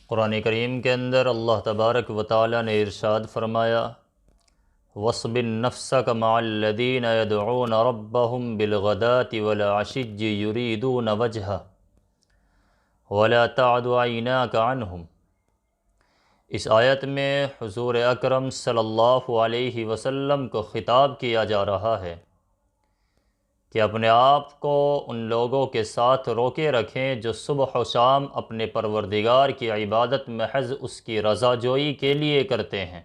قرآن کریم کے اندر اللہ تبارک و تعالی نے ارشاد فرمایا، وَاصْبِرْ نَفْسَكَ مَعَ الَّذِينَ يَدْعُونَ رَبَّهُمْ بِالْغَدَاةِ وَالْعَشِيِّ يُرِيدُونَ وَجْهَهُ وَلَا تَعْدُ عَيْنَاكَ عَنْهُمْ۔ اس آیت میں حضور اکرم صلی اللہ علیہ وسلم کو خطاب کیا جا رہا ہے کہ اپنے آپ کو ان لوگوں کے ساتھ روکے رکھیں جو صبح و شام اپنے پروردگار کی عبادت محض اس کی رضا جوئی کے لیے کرتے ہیں،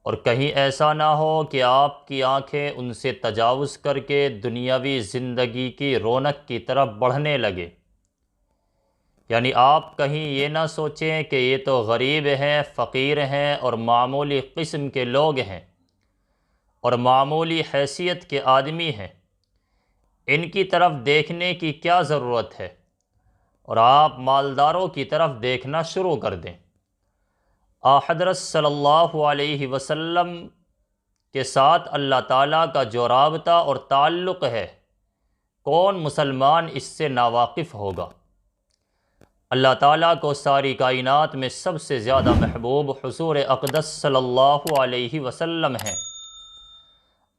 اور کہیں ایسا نہ ہو کہ آپ کی آنکھیں ان سے تجاوز کر کے دنیاوی زندگی کی رونق کی طرف بڑھنے لگے۔ یعنی آپ کہیں یہ نہ سوچیں کہ یہ تو غریب ہیں، فقیر ہیں اور معمولی قسم کے لوگ ہیں اور معمولی حیثیت کے آدمی ہیں، ان کی طرف دیکھنے کی کیا ضرورت ہے، اور آپ مالداروں کی طرف دیکھنا شروع کر دیں۔ حضرت صلی اللہ علیہ وسلم کے ساتھ اللہ تعالیٰ کا جو رابطہ اور تعلق ہے، کون مسلمان اس سے ناواقف ہوگا؟ اللہ تعالیٰ کو ساری کائنات میں سب سے زیادہ محبوب حضور اقدس صلی اللہ علیہ وسلم ہیں۔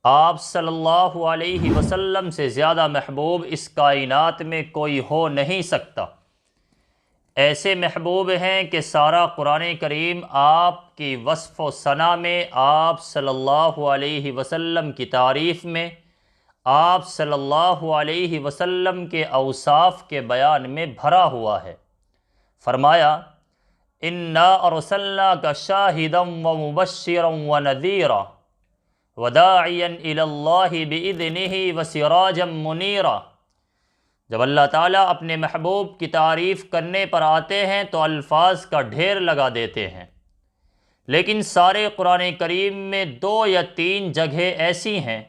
آپ صلی اللہ علیہ وسلم سے زیادہ محبوب اس کائنات میں کوئی ہو نہیں سکتا۔ ایسے محبوب ہیں کہ سارا قرآن کریم آپ کی وصف و ثنا میں، آپ صلی اللہ علیہ وسلم کی تعریف میں، آپ صلی اللہ علیہ وسلم کے اوصاف کے بیان میں بھرا ہوا ہے۔ فرمایا، اِنَّا أَرْسَلْنَاكَ شَاهِدًا وَمُبَشِّرًا وَنَذِيرًا وَدَاعِيًا إِلَى اللَّهِ بِإِذْنِهِ وَسِرَاجًا مُنِيرًا۔ جب اللہ تعالیٰ اپنے محبوب کی تعریف کرنے پر آتے ہیں تو الفاظ کا ڈھیر لگا دیتے ہیں، لیکن سارے قرآن کریم میں 2 یا 3 جگہیں ایسی ہیں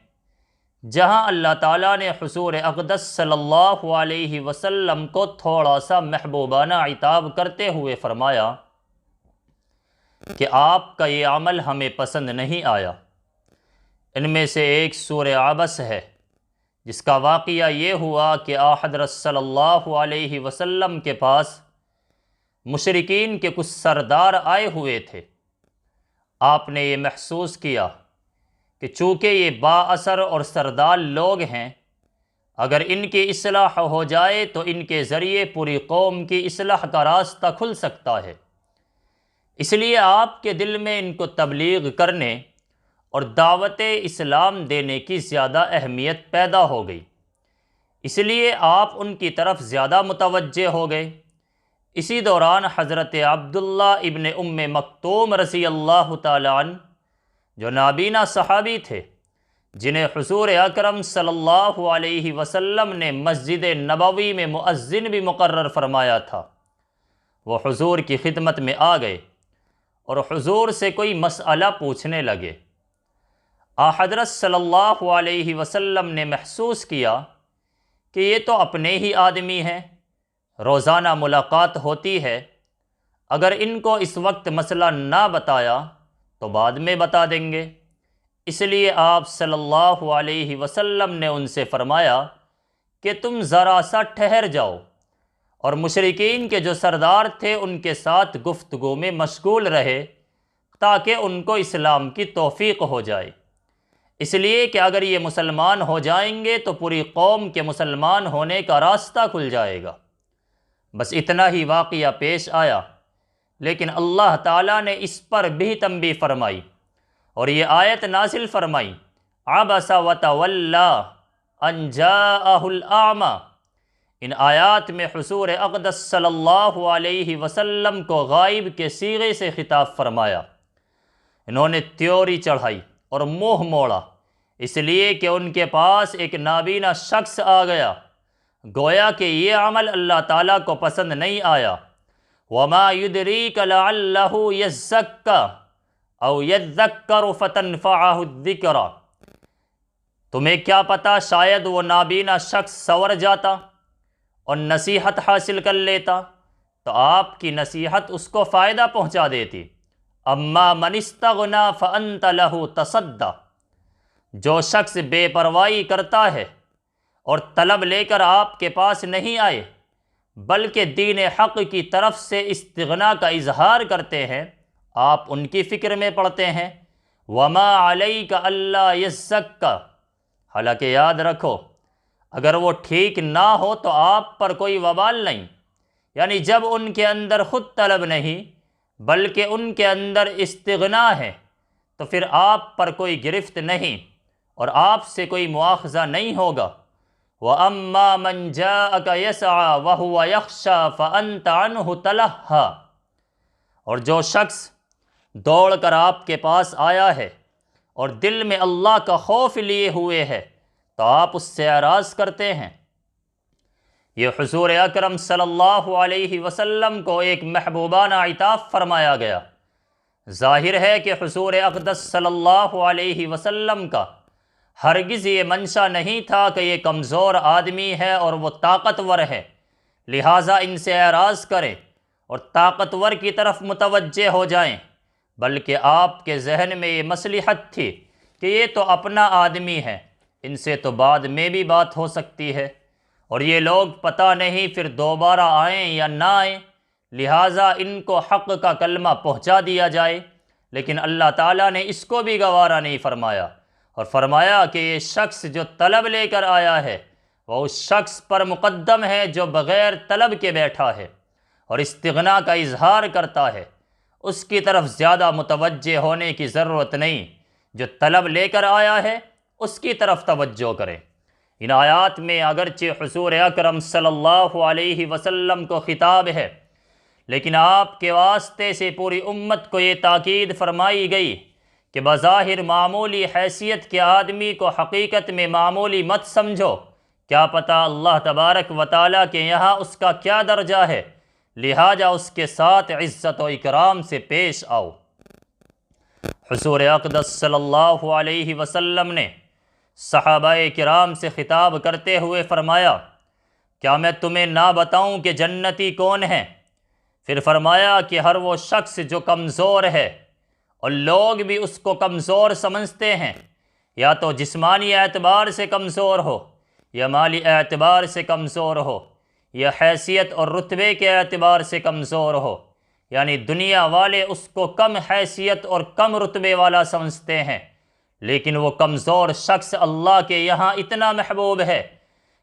جہاں اللہ تعالیٰ نے حضور اقدس صلی اللہ علیہ وسلم کو تھوڑا سا محبوبانہ عتاب کرتے ہوئے فرمایا کہ آپ کا یہ عمل ہمیں پسند نہیں آیا۔ ان میں سے ایک سورہ عبس ہے، جس کا واقعہ یہ ہوا کہ حضرت صلی اللہ علیہ وسلم کے پاس مشرکین کے کچھ سردار آئے ہوئے تھے۔ آپ نے یہ محسوس کیا کہ چونکہ یہ با اثر اور سردار لوگ ہیں، اگر ان کی اصلاح ہو جائے تو ان کے ذریعے پوری قوم کی اصلاح کا راستہ کھل سکتا ہے۔ اس لیے آپ کے دل میں ان کو تبلیغ کرنے اور دعوت اسلام دینے کی زیادہ اہمیت پیدا ہو گئی، اس لیے آپ ان کی طرف زیادہ متوجہ ہو گئے۔ اسی دوران حضرت عبداللہ ابن ام مکتوم رضی اللہ تعالی عنہ، جو نابینا صحابی تھے، جنہیں حضور اکرم صلی اللہ علیہ وسلم نے مسجد نبوی میں مؤذن بھی مقرر فرمایا تھا، وہ حضور کی خدمت میں آ گئے اور حضور سے کوئی مسئلہ پوچھنے لگے۔ حضرت صلی اللہ علیہ وسلم نے محسوس کیا کہ یہ تو اپنے ہی آدمی ہیں، روزانہ ملاقات ہوتی ہے، اگر ان کو اس وقت مسئلہ نہ بتایا تو بعد میں بتا دیں گے۔ اس لیے آپ صلی اللہ علیہ وسلم نے ان سے فرمایا کہ تم ذرا سا ٹھہر جاؤ، اور مشرکین کے جو سردار تھے ان کے ساتھ گفتگو میں مشغول رہے تاکہ ان کو اسلام کی توفیق ہو جائے، اس لیے کہ اگر یہ مسلمان ہو جائیں گے تو پوری قوم کے مسلمان ہونے کا راستہ کھل جائے گا۔ بس اتنا ہی واقعہ پیش آیا، لیکن اللہ تعالیٰ نے اس پر بھی تنبیہ فرمائی اور یہ آیت نازل فرمائی، عبس وتولی ان جاءہ الاعمی۔ ان آیات میں حضور اقدس صلی اللہ علیہ وسلم کو غائب کے صیغے سے خطاب فرمایا۔ انہوں نے تیوری چڑھائی اور منہ موڑا، اس لیے کہ ان کے پاس ایک نابینا شخص آ گیا، گویا کہ یہ عمل اللہ تعالیٰ کو پسند نہیں آیا۔ وَمَا يُدْرِيكَ لَعَلَّهُ يَزَّكَّىٰ أَوْ يَذَّكَّرُ فَتَنْفَعَهُ الذِّكْرَىٰ۔ تمہیں کیا پتا، شاید وہ نابینا شخص سنور جاتا اور نصیحت حاصل کر لیتا تو آپ کی نصیحت اس کو فائدہ پہنچا دیتی۔ اما من استغنی فانت لہ تصدی۔ جو شخص بے پرواہی کرتا ہے اور طلب لے کر آپ کے پاس نہیں آئے بلکہ دین حق کی طرف سے استغنا کا اظہار کرتے ہیں، آپ ان کی فکر میں پڑتے ہیں۔ وما علیک الا یزکا، حالانکہ یاد رکھو اگر وہ ٹھیک نہ ہو تو آپ پر کوئی وبال نہیں، یعنی جب ان کے اندر خود طلب نہیں بلکہ ان کے اندر استغنا ہے تو پھر آپ پر کوئی گرفت نہیں اور آپ سے کوئی مواخذہ نہیں ہوگا۔ وَأَمَّا مَنْ جَاءَكَ يَسْعَى وَهُوَ يَخْشَى فَأَنْتَ عَنْهُ تَلَهَّى، اور جو شخص دوڑ کر آپ کے پاس آیا ہے اور دل میں اللہ کا خوف لیے ہوئے ہے تو آپ اس سے اعراض کرتے ہیں۔ یہ حضور اکرم صلی اللہ علیہ وسلم کو ایک محبوبانہ عطاف فرمایا گیا۔ ظاہر ہے کہ حضور اقدس صلی اللہ علیہ وسلم کا ہرگز یہ منشا نہیں تھا کہ یہ کمزور آدمی ہے اور وہ طاقتور ہے، لہٰذا ان سے اعراض کریں اور طاقتور کی طرف متوجہ ہو جائیں، بلکہ آپ کے ذہن میں یہ مصلحت تھی کہ یہ تو اپنا آدمی ہے، ان سے تو بعد میں بھی بات ہو سکتی ہے، اور یہ لوگ پتہ نہیں پھر دوبارہ آئیں یا نہ آئیں، لہٰذا ان کو حق کا کلمہ پہنچا دیا جائے۔ لیکن اللہ تعالیٰ نے اس کو بھی گوارا نہیں فرمایا اور فرمایا کہ یہ شخص جو طلب لے کر آیا ہے وہ اس شخص پر مقدم ہے جو بغیر طلب کے بیٹھا ہے اور استغنا کا اظہار کرتا ہے، اس کی طرف زیادہ متوجہ ہونے کی ضرورت نہیں، جو طلب لے کر آیا ہے اس کی طرف توجہ کریں۔ ان آیات میں اگرچہ حضور اکرم صلی اللہ علیہ وسلم کو خطاب ہے، لیکن آپ کے واسطے سے پوری امت کو یہ تاکید فرمائی گئی کہ بظاہر معمولی حیثیت کے آدمی کو حقیقت میں معمولی مت سمجھو، کیا پتہ اللہ تبارک و تعالیٰ کے یہاں اس کا کیا درجہ ہے، لہٰذا اس کے ساتھ عزت و اکرام سے پیش آؤ۔ حضور اقدس صلی اللہ علیہ وسلم نے صحابہ کرام سے خطاب کرتے ہوئے فرمایا، کیا میں تمہیں نہ بتاؤں کہ جنتی کون ہیں؟ پھر فرمایا کہ ہر وہ شخص جو کمزور ہے اور لوگ بھی اس کو کمزور سمجھتے ہیں، یا تو جسمانی اعتبار سے کمزور ہو یا مالی اعتبار سے کمزور ہو یا حیثیت اور رتبے کے اعتبار سے کمزور ہو، یعنی دنیا والے اس کو کم حیثیت اور کم رتبے والا سمجھتے ہیں، لیکن وہ کمزور شخص اللہ کے یہاں اتنا محبوب ہے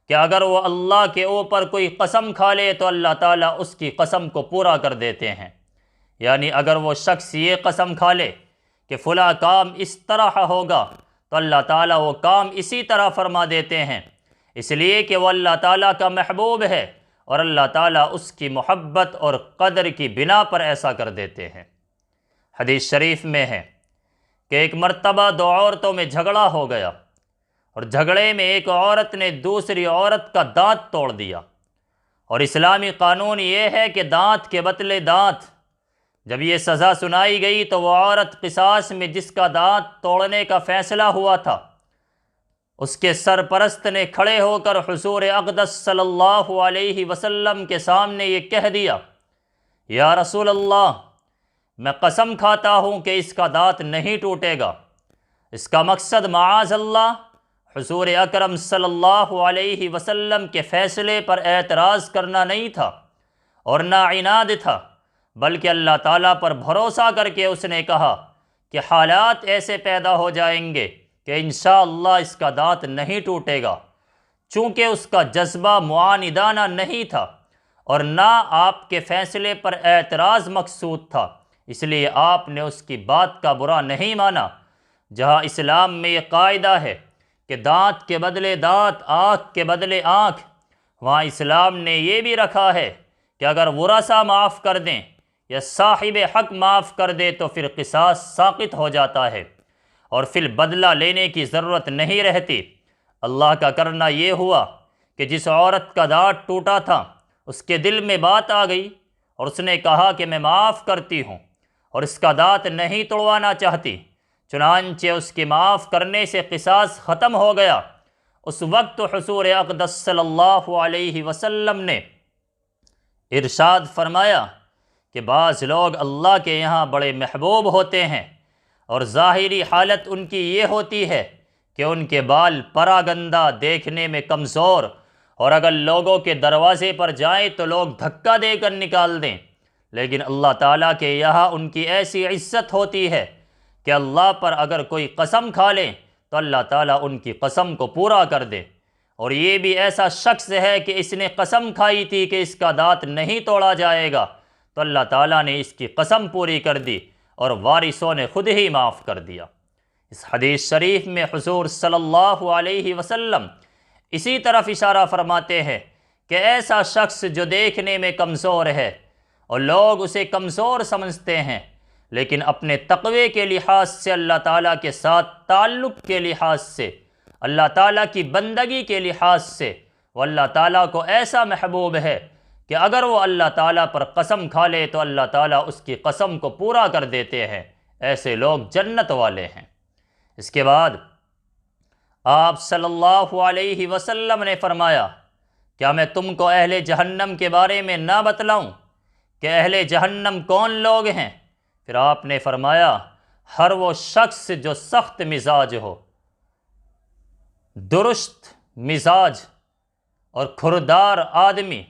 کہ اگر وہ اللہ کے اوپر کوئی قسم کھا لے تو اللہ تعالیٰ اس کی قسم کو پورا کر دیتے ہیں۔ یعنی اگر وہ شخص یہ قسم کھا لے کہ فلاں کام اس طرح ہوگا تو اللہ تعالیٰ وہ کام اسی طرح فرما دیتے ہیں، اس لیے کہ وہ اللہ تعالیٰ کا محبوب ہے اور اللہ تعالیٰ اس کی محبت اور قدر کی بنا پر ایسا کر دیتے ہیں۔ حدیث شریف میں ہے کہ ایک مرتبہ دو عورتوں میں جھگڑا ہو گیا اور جھگڑے میں ایک عورت نے دوسری عورت کا دانت توڑ دیا، اور اسلامی قانون یہ ہے کہ دانت کے بدلے دانت۔ جب یہ سزا سنائی گئی تو وہ عورت قصاص میں جس کا دانت توڑنے کا فیصلہ ہوا تھا، اس کے سرپرست نے کھڑے ہو کر حضور اقدس صلی اللہ علیہ وسلم کے سامنے یہ کہہ دیا، یا رسول اللہ، میں قسم کھاتا ہوں کہ اس کا دانت نہیں ٹوٹے گا۔ اس کا مقصد معاذ اللہ حضور اکرم صلی اللہ علیہ وسلم کے فیصلے پر اعتراض کرنا نہیں تھا اور نہ عناد تھا، بلکہ اللہ تعالیٰ پر بھروسہ کر کے اس نے کہا کہ حالات ایسے پیدا ہو جائیں گے کہ انشاءاللہ اس کا دانت نہیں ٹوٹے گا۔ چونکہ اس کا جذبہ معاندانہ نہیں تھا اور نہ آپ کے فیصلے پر اعتراض مقصود تھا، اس لیے آپ نے اس کی بات کا برا نہیں مانا۔ جہاں اسلام میں یہ قاعدہ ہے کہ دانت کے بدلے دانت، آنکھ کے بدلے آنکھ، وہاں اسلام نے یہ بھی رکھا ہے کہ اگر ورثہ معاف کر دیں یا صاحب حق معاف کر دے تو پھر قصاص ساقط ہو جاتا ہے اور پھر بدلہ لینے کی ضرورت نہیں رہتی۔ اللہ کا کرنا یہ ہوا کہ جس عورت کا دانت ٹوٹا تھا اس کے دل میں بات آ گئی اور اس نے کہا کہ میں معاف کرتی ہوں اور اس کا دانت نہیں توڑوانا چاہتی، چنانچہ اس کے معاف کرنے سے قصاص ختم ہو گیا۔ اس وقت حضور اقدس صلی اللہ علیہ وسلم نے ارشاد فرمایا کہ بعض لوگ اللہ کے یہاں بڑے محبوب ہوتے ہیں اور ظاہری حالت ان کی یہ ہوتی ہے کہ ان کے بال پراگندہ، دیکھنے میں کمزور اور اگر لوگوں کے دروازے پر جائیں تو لوگ دھکا دے کر نکال دیں، لیکن اللہ تعالیٰ کے یہاں ان کی ایسی عزت ہوتی ہے کہ اللہ پر اگر کوئی قسم کھا لیں تو اللہ تعالیٰ ان کی قسم کو پورا کر دے۔ اور یہ بھی ایسا شخص ہے کہ اس نے قسم کھائی تھی کہ اس کا دانت نہیں توڑا جائے گا، تو اللہ تعالیٰ نے اس کی قسم پوری کر دی اور وارثوں نے خود ہی معاف کر دیا۔ اس حدیث شریف میں حضور صلی اللہ علیہ وسلم اسی طرف اشارہ فرماتے ہیں کہ ایسا شخص جو دیکھنے میں کمزور ہے اور لوگ اسے کمزور سمجھتے ہیں، لیکن اپنے تقوی کے لحاظ سے، اللہ تعالیٰ کے ساتھ تعلق کے لحاظ سے، اللہ تعالیٰ کی بندگی کے لحاظ سے وہ اللہ تعالیٰ کو ایسا محبوب ہے کہ اگر وہ اللہ تعالیٰ پر قسم کھا لے تو اللہ تعالیٰ اس کی قسم کو پورا کر دیتے ہیں۔ ایسے لوگ جنت والے ہیں۔ اس کے بعد آپ صلی اللہ علیہ وسلم نے فرمایا، کیا میں تم کو اہل جہنم کے بارے میں نہ بتلاؤں کہ اہل جہنم کون لوگ ہیں؟ پھر آپ نے فرمایا، ہر وہ شخص جو سخت مزاج ہو، درست مزاج اور کھردار آدمی،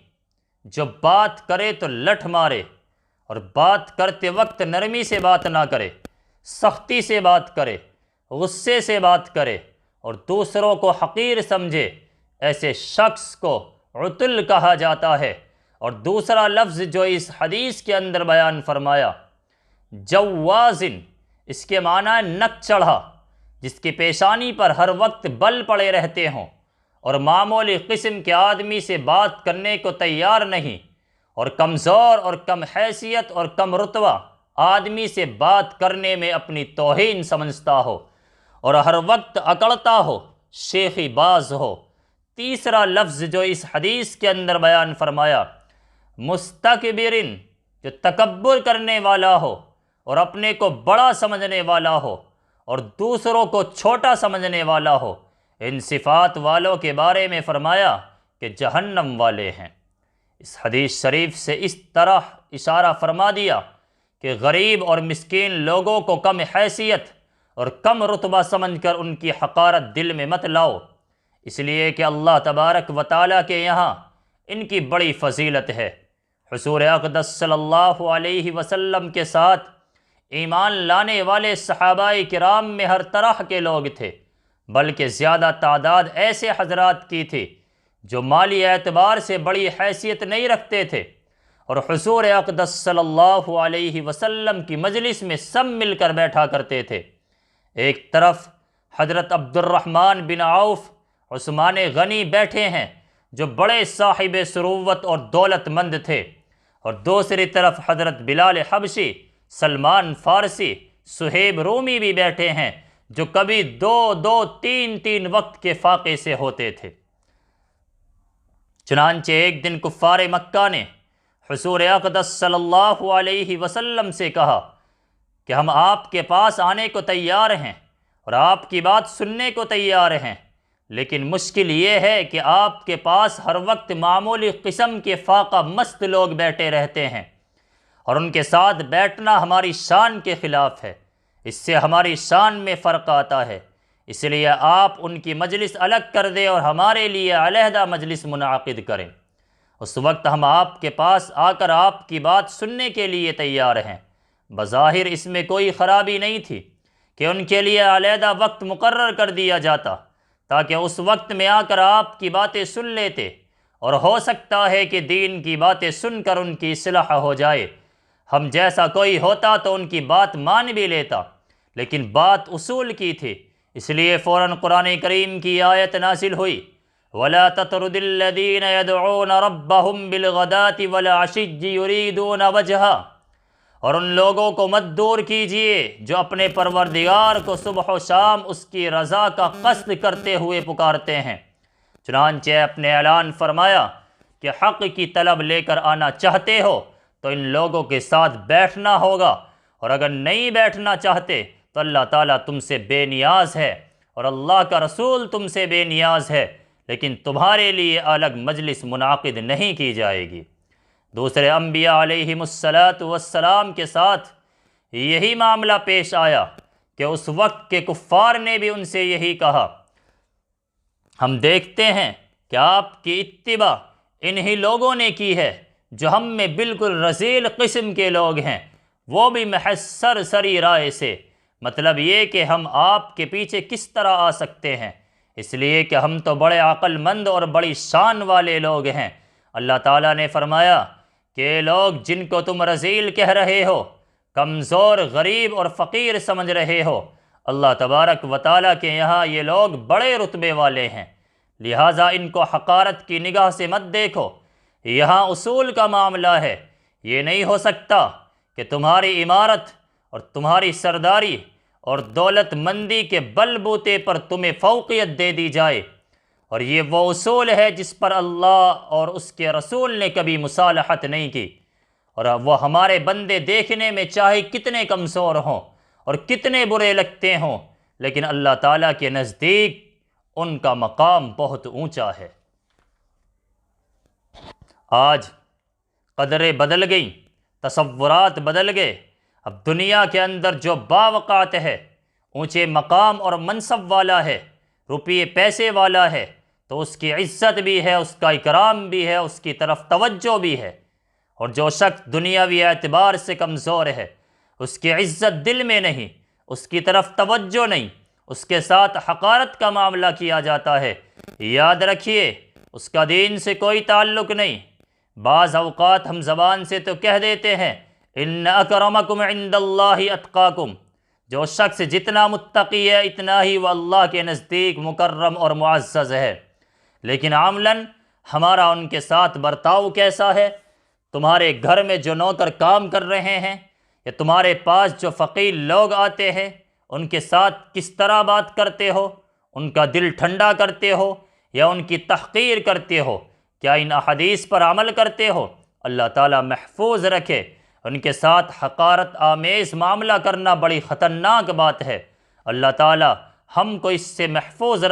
جو بات کرے تو لٹھ مارے اور بات کرتے وقت نرمی سے بات نہ کرے، سختی سے بات کرے، غصے سے بات کرے اور دوسروں کو حقیر سمجھے، ایسے شخص کو عتل کہا جاتا ہے۔ اور دوسرا لفظ جو اس حدیث کے اندر بیان فرمایا، جوازن، اس کے معنی ہے نک چڑھا، جس کی پیشانی پر ہر وقت بل پڑے رہتے ہوں اور معمولی قسم کے آدمی سے بات کرنے کو تیار نہیں، اور کمزور اور کم حیثیت اور کم رتبہ آدمی سے بات کرنے میں اپنی توہین سمجھتا ہو اور ہر وقت اکڑتا ہو، شیخی باز ہو۔ تیسرا لفظ جو اس حدیث کے اندر بیان فرمایا، مستکبرن، جو تکبر کرنے والا ہو اور اپنے کو بڑا سمجھنے والا ہو اور دوسروں کو چھوٹا سمجھنے والا ہو، ان صفات والوں کے بارے میں فرمایا کہ جہنم والے ہیں۔ اس حدیث شریف سے اس طرح اشارہ فرما دیا کہ غریب اور مسکین لوگوں کو کم حیثیت اور کم رتبہ سمجھ کر ان کی حقارت دل میں مت لاؤ، اس لیے کہ اللہ تبارک و تعالیٰ کے یہاں ان کی بڑی فضیلت ہے۔ حضور اقدس صلی اللہ علیہ وسلم کے ساتھ ایمان لانے والے صحابہ کرام میں ہر طرح کے لوگ تھے، بلکہ زیادہ تعداد ایسے حضرات کی تھی جو مالی اعتبار سے بڑی حیثیت نہیں رکھتے تھے، اور حضور اقدس صلی اللہ علیہ وسلم کی مجلس میں سب مل کر بیٹھا کرتے تھے۔ ایک طرف حضرت عبد الرحمن بن عوف، عثمان غنی بیٹھے ہیں جو بڑے صاحب ثروت اور دولت مند تھے، اور دوسری طرف حضرت بلال حبشی، سلمان فارسی، صہیب رومی بھی بیٹھے ہیں جو کبھی دو تین وقت کے فاقے سے ہوتے تھے۔ چنانچہ ایک دن کفار مکہ نے حضور اقدس صلی اللہ علیہ وسلم سے کہا کہ ہم آپ کے پاس آنے کو تیار ہیں اور آپ کی بات سننے کو تیار ہیں، لیکن مشکل یہ ہے کہ آپ کے پاس ہر وقت معمولی قسم کے فاقہ مست لوگ بیٹھے رہتے ہیں، اور ان کے ساتھ بیٹھنا ہماری شان کے خلاف ہے، اس سے ہماری شان میں فرق آتا ہے، اس لیے آپ ان کی مجلس الگ کر دیں اور ہمارے لیے علیحدہ مجلس منعقد کریں۔ اس وقت ہم آپ کے پاس آ کر آپ کی بات سننے کے لیے تیار ہیں۔ بظاہر اس میں کوئی خرابی نہیں تھی کہ ان کے لیے علیحدہ وقت مقرر کر دیا جاتا تاکہ اس وقت میں آ کر آپ کی باتیں سن لیتے، اور ہو سکتا ہے کہ دین کی باتیں سن کر ان کی اصلاح ہو جائے۔ ہم جیسا کوئی ہوتا تو ان کی بات مان بھی لیتا، لیکن بات اصول کی تھی، اس لیے فوراً قرآن کریم کی آیت نازل ہوئی، وَلَا تَطْرُدِ الَّذِينَ يَدْعُونَ رَبَّهُمْ بِالْغَدَاةِ وَالْعَشِيِّ يُرِيدُونَ وَجْهَهُ، اور ان لوگوں کو مت دور کیجیے جو اپنے پروردگار کو صبح و شام اس کی رضا کا قصد کرتے ہوئے پکارتے ہیں۔ چنانچہ اپنے اعلان فرمایا کہ حق کی طلب لے کر آنا چاہتے ہو تو ان لوگوں کے ساتھ بیٹھنا ہوگا، اور اگر نہیں بیٹھنا چاہتے تو اللہ تعالیٰ تم سے بے نیاز ہے اور اللہ کا رسول تم سے بے نیاز ہے، لیکن تمہارے لیے الگ مجلس منعقد نہیں کی جائے گی۔ دوسرے انبیاء علیہم السلام کے ساتھ یہی معاملہ پیش آیا کہ اس وقت کے کفار نے بھی ان سے یہی کہا۔ ہم دیکھتے ہیں کہ آپ کی اتباع انہی لوگوں نے کی ہے جو ہم میں بالکل رذیل قسم کے لوگ ہیں، وہ بھی محض سرسری رائے سے۔ مطلب یہ کہ ہم آپ کے پیچھے کس طرح آ سکتے ہیں، اس لیے کہ ہم تو بڑے عقل مند اور بڑی شان والے لوگ ہیں۔ اللہ تعالیٰ نے فرمایا کہ یہ لوگ جن کو تم رذیل کہہ رہے ہو، کمزور، غریب اور فقیر سمجھ رہے ہو، اللہ تبارک و تعالیٰ کے یہاں یہ لوگ بڑے رتبے والے ہیں، لہٰذا ان کو حقارت کی نگاہ سے مت دیکھو۔ یہاں اصول کا معاملہ ہے، یہ نہیں ہو سکتا کہ تمہاری عمارت اور تمہاری سرداری اور دولت مندی کے بل بوتے پر تمہیں فوقیت دے دی جائے، اور یہ وہ اصول ہے جس پر اللہ اور اس کے رسول نے کبھی مصالحت نہیں کی، اور وہ ہمارے بندے دیکھنے میں چاہے کتنے کمزور ہوں اور کتنے برے لگتے ہوں، لیکن اللہ تعالیٰ کے نزدیک ان کا مقام بہت اونچا ہے۔ آج قدریں بدل گئیں، تصورات بدل گئے۔ اب دنیا کے اندر جو باوقات ہے، اونچے مقام اور منصب والا ہے، روپیے پیسے والا ہے، تو اس کی عزت بھی ہے، اس کا اکرام بھی ہے، اس کی طرف توجہ بھی ہے، اور جو شخص دنیاوی اعتبار سے کمزور ہے، اس کی عزت دل میں نہیں، اس کی طرف توجہ نہیں، اس کے ساتھ حقارت کا معاملہ کیا جاتا ہے۔ یاد رکھیے، اس کا دین سے کوئی تعلق نہیں۔ بعض اوقات ہم زبان سے تو کہہ دیتے ہیں ان اکرمکم عند اللہ اتقاکم، جو شخص جتنا متقی ہے اتنا ہی وہ اللہ کے نزدیک مکرم اور معزز ہے، لیکن عملاً ہمارا ان کے ساتھ برتاؤ کیسا ہے؟ تمہارے گھر میں جو نوکر کام کر رہے ہیں یا تمہارے پاس جو فقیر لوگ آتے ہیں، ان کے ساتھ کس طرح بات کرتے ہو؟ ان کا دل ٹھنڈا کرتے ہو یا ان کی تحقیر کرتے ہو؟ کیا ان احادیث پر عمل کرتے ہو؟ اللہ تعالیٰ محفوظ رکھے، ان کے ساتھ حقارت آمیز معاملہ کرنا بڑی خطرناک بات ہے۔ اللہ تعالیٰ ہم کو اس سے محفوظ رکھے۔